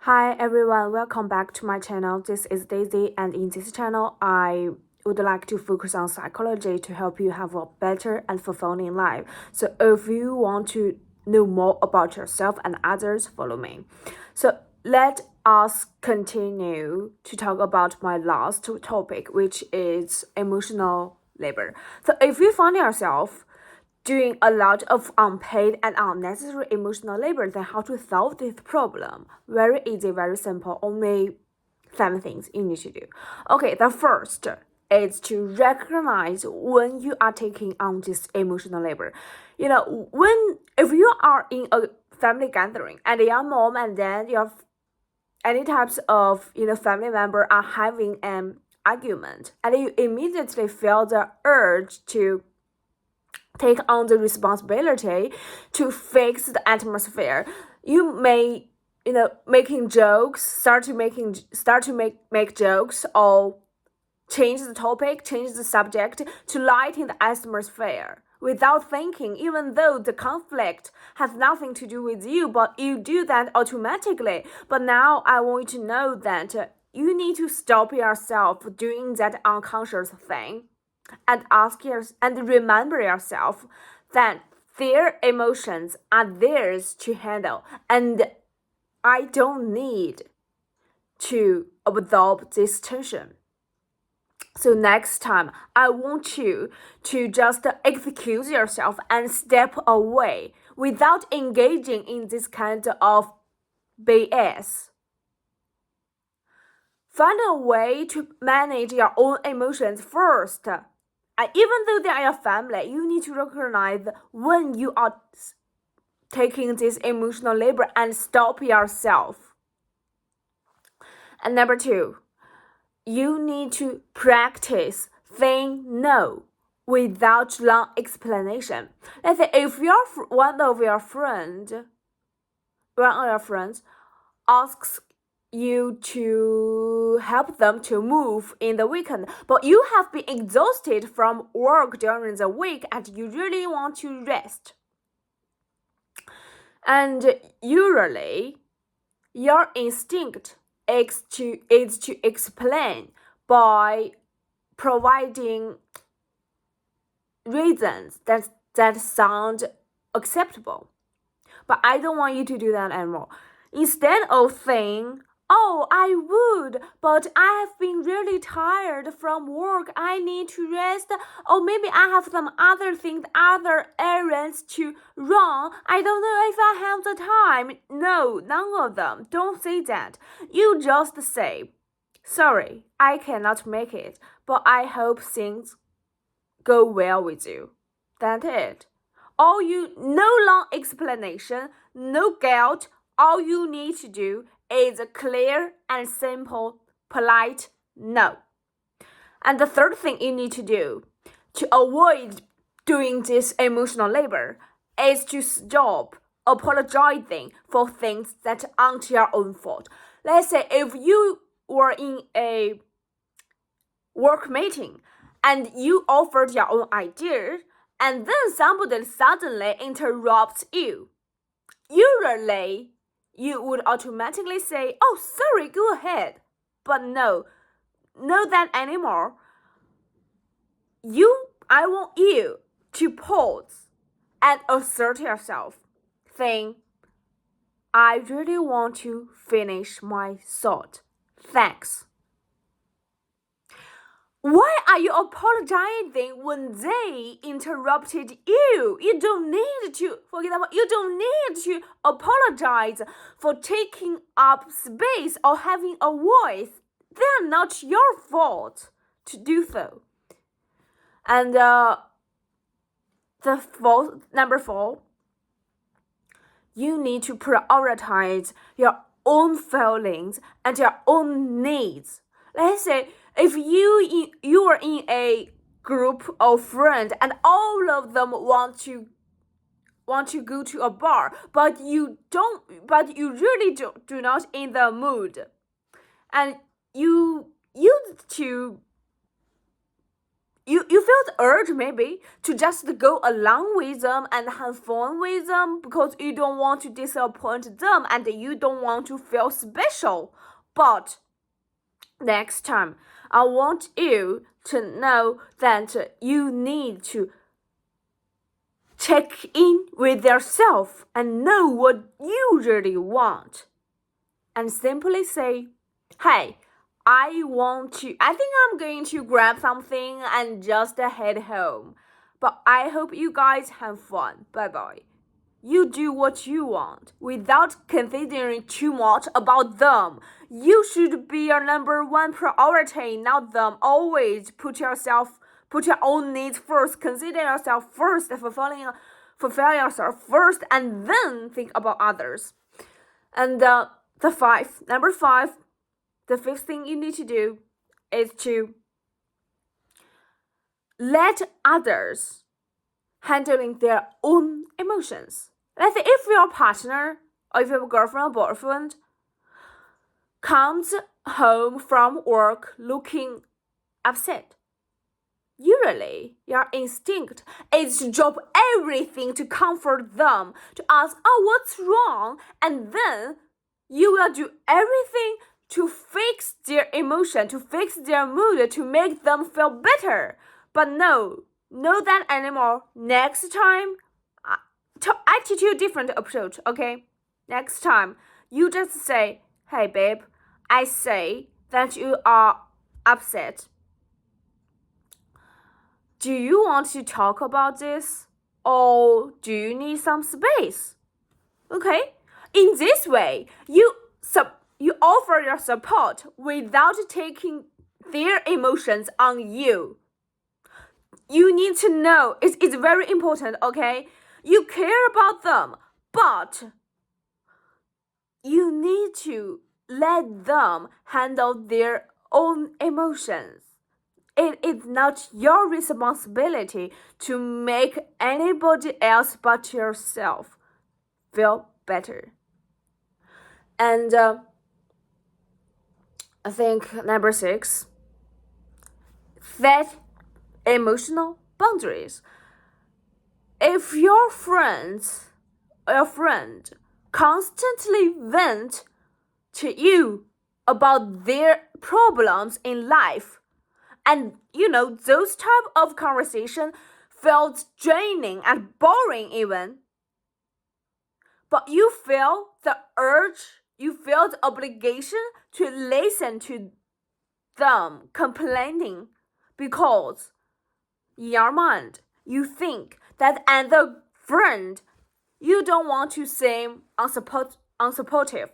Hi everyone, welcome back to my channel. This is Daisy, and in this channel, I would like to focus on psychology to help you have a better and fulfilling life. So if you want to know more about yourself and others, follow me. So let us continue to talk about my last topic, which is emotional labor. So if you find yourself doing a lot of unpaid and unnecessary emotional labor, then how to solve this problem? Very easy, very simple. Only 7 things you need to do. Okay, the first is to recognize when you are taking on this emotional labor. If you are in a family gathering and your mom and then your any types of family member are having an argument, and you immediately feel the urge to take on the responsibility to fix the atmosphere. You may, making jokes, start to make jokes, or change the topic, change the subject to lighten the atmosphere without thinking, even though the conflict has nothing to do with you, but you do that automatically. But now I want you to know that you need to stop yourself doing that unconscious thing and remember yourself that their emotions are theirs to handle, and I don't need to absorb this tension. So next time, I want you to just excuse yourself and step away without engaging in this kind of BS. Find a way to manage your own emotions first. And even though they are your family, you need to recognize when you are taking this emotional labor and stop yourself. And number 2, you need to practice saying no without long explanation. Let's say if one of your friends asks you to help them to move in the weekend, but you have been exhausted from work during the week and you really want to rest. And usually, your instinct is to explain by providing reasons that sound acceptable. But I don't want you to do that anymore. Instead of saying, "Oh, I would, but I have been really tired from work. I need to rest. Or maybe I have some other things, other errands to run. I don't know if I have the time." No, none of them. Don't say that. You just say, "Sorry, I cannot make it, but I hope things go well with you." That's it. No long explanation, no guilt. All you need to do is a clear and simple, polite no. And the third thing you need to do to avoid doing this emotional labor is to stop apologizing for things that aren't your own fault. Let's say if you were in a work meeting and you offered your own idea, and then somebody suddenly interrupts you. Usually, you would automatically say, "Oh, sorry, go ahead." But no, not that anymore. I want you to pause and assert yourself, saying, "I really want to finish my thought. Thanks." Why are you apologizing when they interrupted you? You don't need to, for example, you don't need to apologize for taking up space or having a voice. They're not your fault to do so. And number 4, you need to prioritize your own feelings and your own needs. Let's say if you are in a group of friends and all of them want to go to a bar, but you really do not in the mood, and you used to you feel the urge maybe to just go along with them and have fun with them because you don't want to disappoint them and you don't want to feel special. But next time, I want you to know that you need to check in with yourself and know what you really want. And simply say, hey, I think I'm going to grab something and just head home. But I hope you guys have fun. Bye bye. You do what you want without considering too much about them. You should be your number one priority, not them. Always put your own needs first. Consider yourself first, fulfill yourself first, and then think about others. And number five, the fifth thing you need to do is to let others handling their own emotions. Let's say if your partner or if your girlfriend or boyfriend comes home from work looking upset, usually your instinct is to drop everything to comfort them, to ask, oh, what's wrong? And then you will do everything to fix their emotion, to fix their mood, to make them feel better. But no that anymore. Next time, attitude different approach, okay? Next time, you just say, hey babe, I say that you are upset. Do you want to talk about this? Or do you need some space? Okay? In this way, you offer your support without taking their emotions on you. You need to know, it's very important, okay? You care about them, but you need to let them handle their own emotions. It is not your responsibility to make anybody else but yourself feel better. And I think number 6, set emotional boundaries. If your friend constantly vent to you about their problems in life, and those type of conversation felt draining and boring even, but you feel the urge, you feel the obligation to listen to them complaining because in your mind you think that as a friend you don't want to seem unsupportive,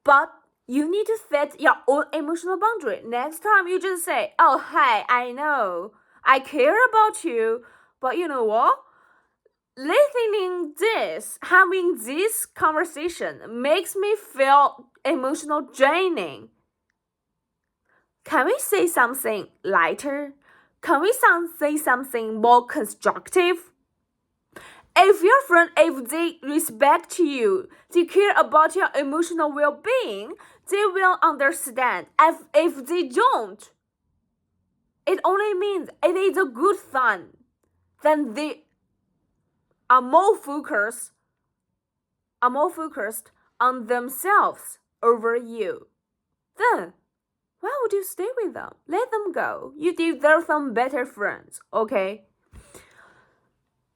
but you need to set your own emotional boundary. Next time you just say, oh hey, I know I care about you, but you know what, having this conversation makes me feel emotional draining. Can we say something lighter? Can we say something more constructive? If they respect you, they care about your emotional well-being, they will understand. If they don't, it only means it is a good sign. Then they are more focused on themselves over you. Then why would you stay with them? Let them go. You deserve some better friends, okay?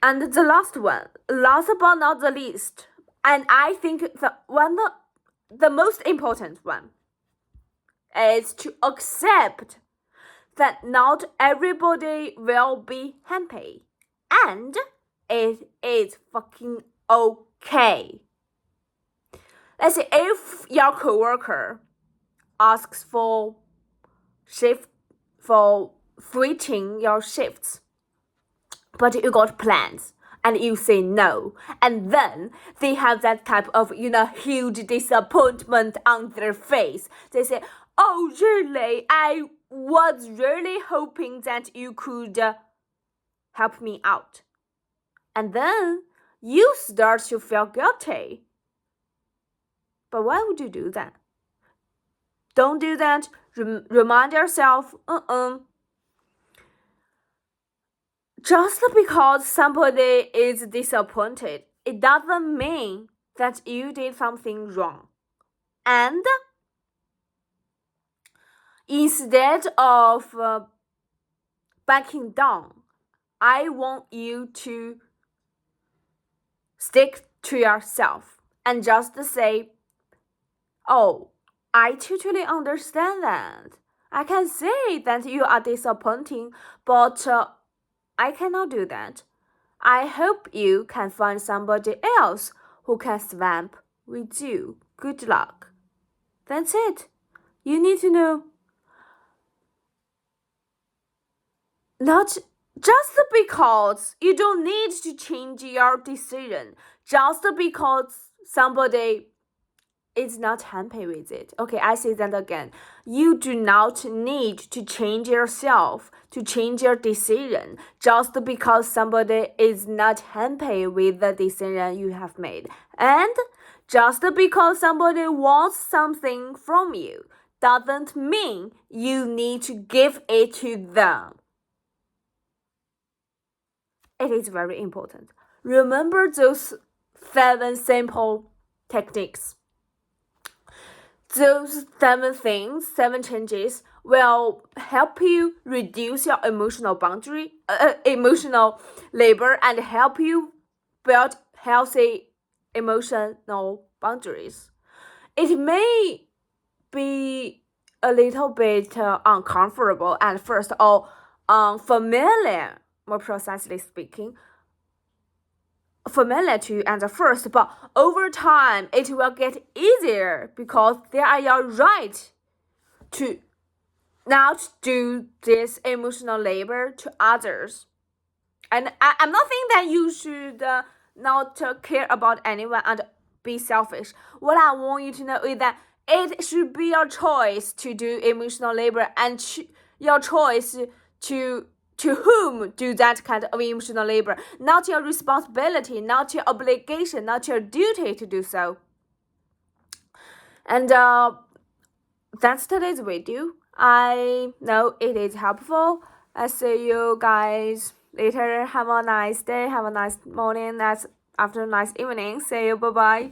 And the last but not the least, and I think the most important one, is to accept that not everybody will be happy, and it is fucking okay. Let's say if your coworker asks for switching your shifts, but you got plans and you say no, and then they have that type of huge disappointment on their face. They say, oh really, I was really hoping that you could help me out. And then you start to feel guilty. But why would you do that? Don't do that. Remind yourself, Just because somebody is disappointed, it doesn't mean that you did something wrong. And instead of backing down, I want you to stick to yourself and just say, oh, I totally understand that. I can say that you are disappointing, but I cannot do that. I hope you can find somebody else who can swap with you. Good luck. That's it. You need to know. Not just because you don't need to change your decision, just because somebody is not happy with it. Okay, I say that again. You do not need to change yourself, to change your decision, just because somebody is not happy with the decision you have made. And just because somebody wants something from you doesn't mean you need to give it to them. It is very important. Remember those 7 simple techniques. Those 7 things, 7 changes will help you reduce your emotional labor and help you build healthy emotional boundaries. It may be a little bit uncomfortable at first or unfamiliar, more precisely speaking, familiar to you at the first, but over time it will get easier because they are your right to not do this emotional labor to others. And I'm not saying that you should not care about anyone and be selfish. What I want you to know is that it should be your choice to do emotional labor and your choice to whom do that kind of emotional labor, not your responsibility, not your obligation, not your duty to do so. And that's today's video. I know it is helpful. I see you guys later. Have a nice day. Have a nice morning. Nice afternoon. Nice evening. See you. Bye bye.